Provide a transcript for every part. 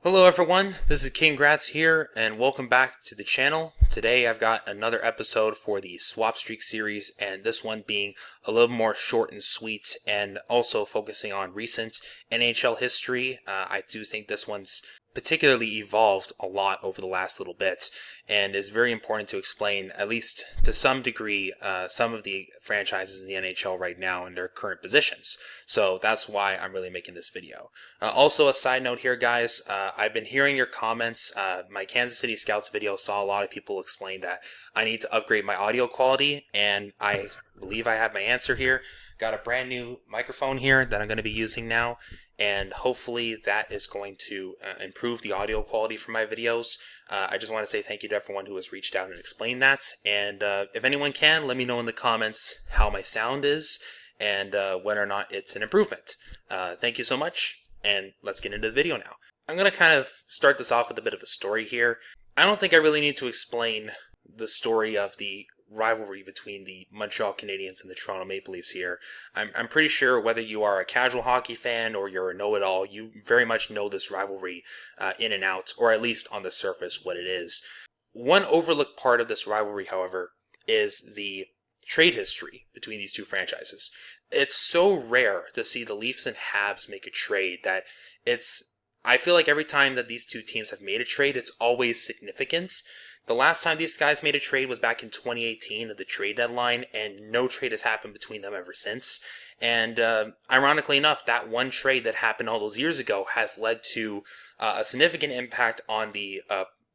Hello everyone, this is King Gratz here, and welcome back to the channel. Today I've got another episode for the Swap Streak series, and this one being a little more short and sweet, and also focusing on recent NHL history. I do think this one's particularly evolved a lot over the last little bit, and is very important to explain, at least to some degree, some of the franchises in the NHL right now and their current positions. So that's why I'm really making this video. Also, a side note here, guys, I've been hearing your comments. My Kansas City Scouts video saw a lot of people explain that I need to upgrade my audio quality, and I believe I have my answer here. Got a brand new microphone here that I'm going to be using now, and hopefully that is going to improve the audio quality for my videos. I just want to say thank you to everyone who has reached out and explained that, and if anyone can, let me know in the comments how my sound is, and whether or not it's an improvement. Thank you so much, and let's get into the video now. I'm going to kind of start this off with a bit of a story here. I don't think I really need to explain the story of the rivalry between the Montreal Canadiens and the Toronto Maple Leafs here. I'm pretty sure whether you are a casual hockey fan or you're a know-it-all, you very much know this rivalry in and out, or at least on the surface what it is. One overlooked part of this rivalry, however, is the trade history between these two franchises. It's so rare to see the Leafs and Habs make a trade that I feel like every time that these two teams have made a trade, it's always significant. The last time these guys made a trade was back in 2018 at the trade deadline, and no trade has happened between them ever since. And ironically enough, that one trade that happened all those years ago has led to a significant impact on the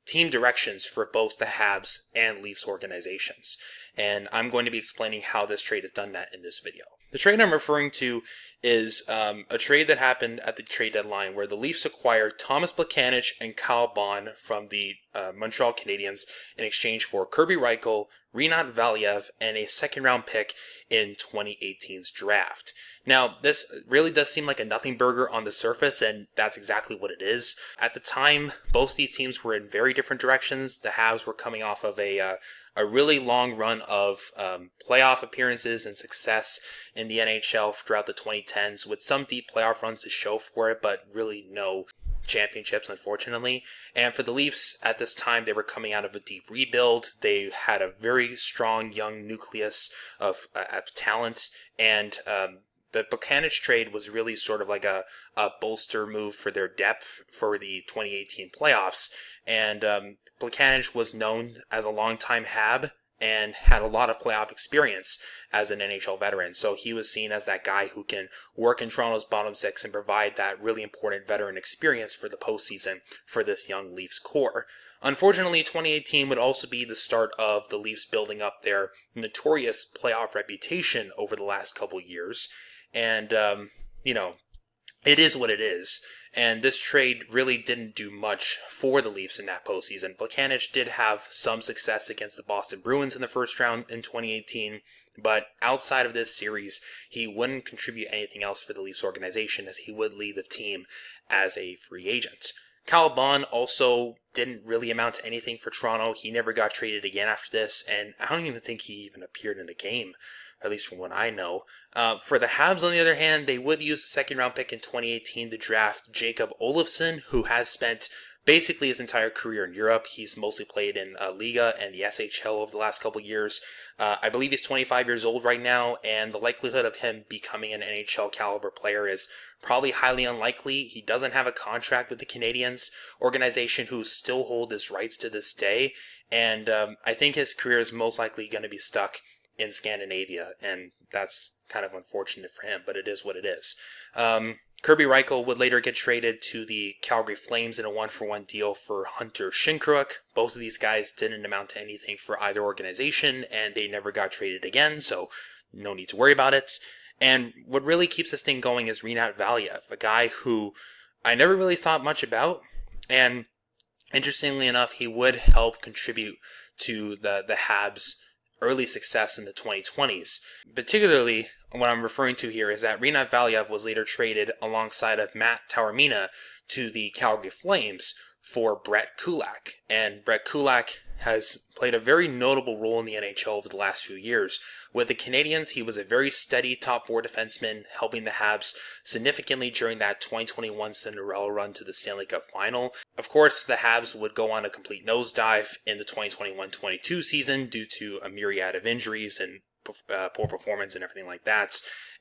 team directions for both the Habs and Leafs organizations. And I'm going to be explaining how this trade has done that in this video. The trade I'm referring to is a trade that happened at the trade deadline where the Leafs acquired Thomas Plekanec and Kyle Bond from the Montreal Canadiens in exchange for Kirby Reichel, Rinat Valiev, and a second-round pick in 2018's draft. Now, this really does seem like a nothing burger on the surface, and that's exactly what it is. At the time, both these teams were in very different directions. The Habs were coming off of a really long run of playoff appearances and success in the NHL throughout the 2010s, with some deep playoff runs to show for it, but really no championships, unfortunately. And for the Leafs, at this time, they were coming out of a deep rebuild. They had a very strong young nucleus of talent, and the Plekanec trade was really sort of like a bolster move for their depth for the 2018 playoffs. And Plekanec was known as a longtime Hab and had a lot of playoff experience as an NHL veteran. So he was seen as that guy who can work in Toronto's bottom six and provide that really important veteran experience for the postseason for this young Leafs core. Unfortunately, 2018 would also be the start of the Leafs building up their notorious playoff reputation over the last couple years. And, it is what it is. And this trade really didn't do much for the Leafs in that postseason. Plekanec did have some success against the Boston Bruins in the first round in 2018, but outside of this series, he wouldn't contribute anything else for the Leafs organization, as he would lead the team as a free agent. Kyle Bond also didn't really amount to anything for Toronto. He never got traded again after this, and I don't even think he even appeared in a game, at least from what I know. For the Habs, on the other hand, they would use the second-round pick in 2018 to draft Jacob Olofsson, who has spent basically his entire career in Europe. He's mostly played in Liga and the SHL over the last couple years. I believe he's 25 years old right now, and the likelihood of him becoming an NHL caliber player is probably highly unlikely. He doesn't have a contract with the Canadiens organization, who still hold his rights to this day, and I think his career is most likely going to be stuck in Scandinavia, and that's kind of unfortunate for him, but it is what it is. Kirby Reichel would later get traded to the Calgary Flames in a one-for-one deal for Hunter Shinkruk. Both of these guys didn't amount to anything for either organization, and they never got traded again, so no need to worry about it. And what really keeps this thing going is Rinat Valiev, a guy who I never really thought much about, and interestingly enough, he would help contribute to the Habs' early success in the 2020s. Particularly, what I'm referring to here is that Rinat Valiev was later traded alongside of Matt Taormina to the Calgary Flames, for Brett Kulak. And Brett Kulak has played a very notable role in the NHL over the last few years. With the Canadiens, he was a very steady top four defenseman, helping the Habs significantly during that 2021 Cinderella run to the Stanley Cup final. Of course, the Habs would go on a complete nosedive in the 2021-22 season due to a myriad of injuries and poor performance and everything like that.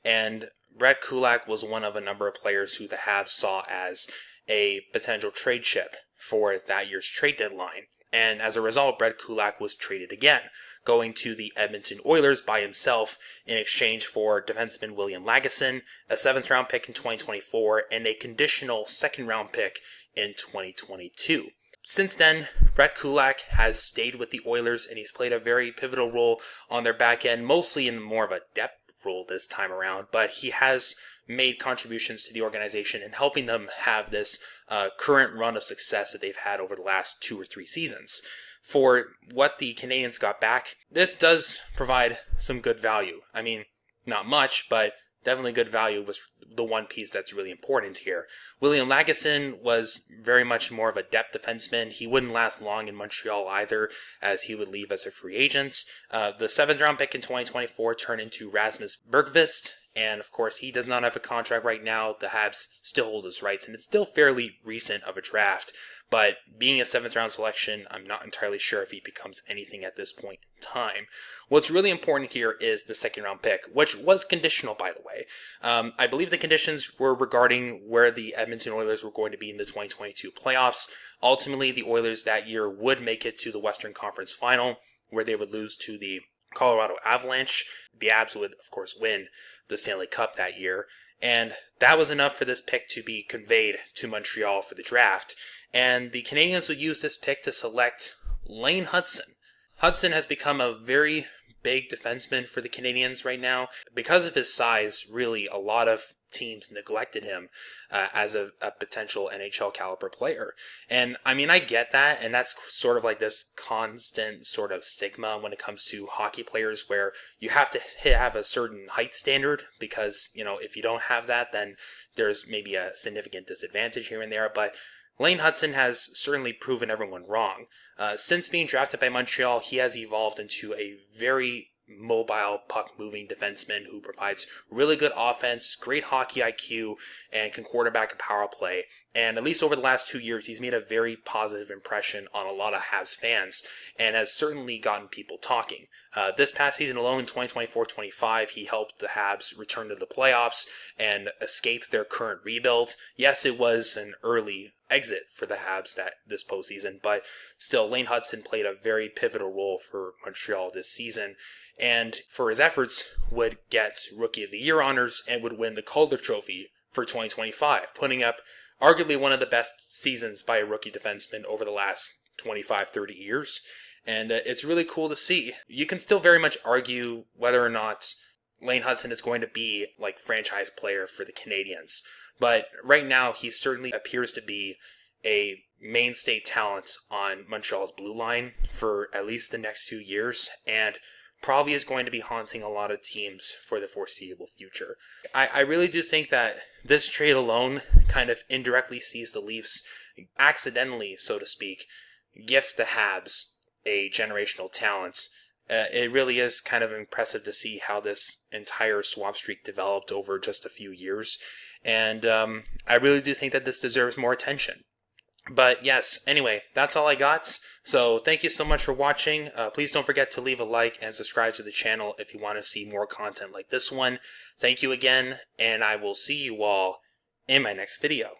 And Brett Kulak was one of a number of players who the Habs saw as a potential trade chip for that year's trade deadline. And as a result, Brett Kulak was traded again, going to the Edmonton Oilers by himself in exchange for defenseman William Lagasson, a 7th round pick in 2024, and a conditional 2nd round pick in 2022. Since then, Brett Kulak has stayed with the Oilers, and he's played a very pivotal role on their back end, mostly in more of a depth role this time around, but he has made contributions to the organization and helping them have this current run of success that they've had over the last 2 or 3 seasons. For what the Canadiens got back, this does provide some good value. I mean, not much, but definitely good value was the one piece that's really important here. William Lagasson was very much more of a depth defenseman. He wouldn't last long in Montreal either, as he would leave as a free agent. The 7th round pick in 2024 turned into Rasmus Bergqvist, and of course he does not have a contract right now. The Habs still hold his rights, and it's still fairly recent of a draft. But being a 7th round selection, I'm not entirely sure if he becomes anything at this point in time. What's really important here is the 2nd round pick, which was conditional, by the way. I believe the conditions were regarding where the Edmonton Oilers were going to be in the 2022 playoffs. Ultimately, the Oilers that year would make it to the Western Conference Final, where they would lose to the Colorado Avalanche. The Habs would, of course, win the Stanley Cup that year. And that was enough for this pick to be conveyed to Montreal for the draft. And the Canadiens would use this pick to select Lane Hudson. Hudson has become a very big defenseman for the Canadiens right now. Because of his size, really, a lot of teams neglected him as a potential NHL caliber player. And I mean, I get that, and that's sort of like this constant sort of stigma when it comes to hockey players, where you have to have a certain height standard, because, you know, if you don't have that, then there's maybe a significant disadvantage here and there. But Lane Hudson has certainly proven everyone wrong. Since being drafted by Montreal, he has evolved into a very mobile, puck-moving defenseman who provides really good offense, great hockey IQ, and can quarterback a power play. And at least over the last 2 years, he's made a very positive impression on a lot of Habs fans and has certainly gotten people talking. This past season alone, in 2024-25, he helped the Habs return to the playoffs and escape their current rebuild. Yes, it was an early exit for the Habs this postseason, but still, Lane Hudson played a very pivotal role for Montreal this season, and for his efforts would get Rookie of the Year honors and would win the Calder Trophy for 2025, putting up arguably one of the best seasons by a rookie defenseman over the last 25-30 years. And it's really cool to see. You can still very much argue whether or not Lane Hudson is going to be like franchise player for the Canadiens. But right now, he certainly appears to be a mainstay talent on Montreal's blue line for at least the next few years, and probably is going to be haunting a lot of teams for the foreseeable future. I really do think that this trade alone kind of indirectly sees the Leafs accidentally, so to speak, gift the Habs a generational talent. It really is kind of impressive to see how this entire swap streak developed over just a few years. And I really do think that this deserves more attention. But yes, anyway, that's all I got. So thank you so much for watching. Please don't forget to leave a like and subscribe to the channel if you want to see more content like this one. Thank you again, and I will see you all in my next video.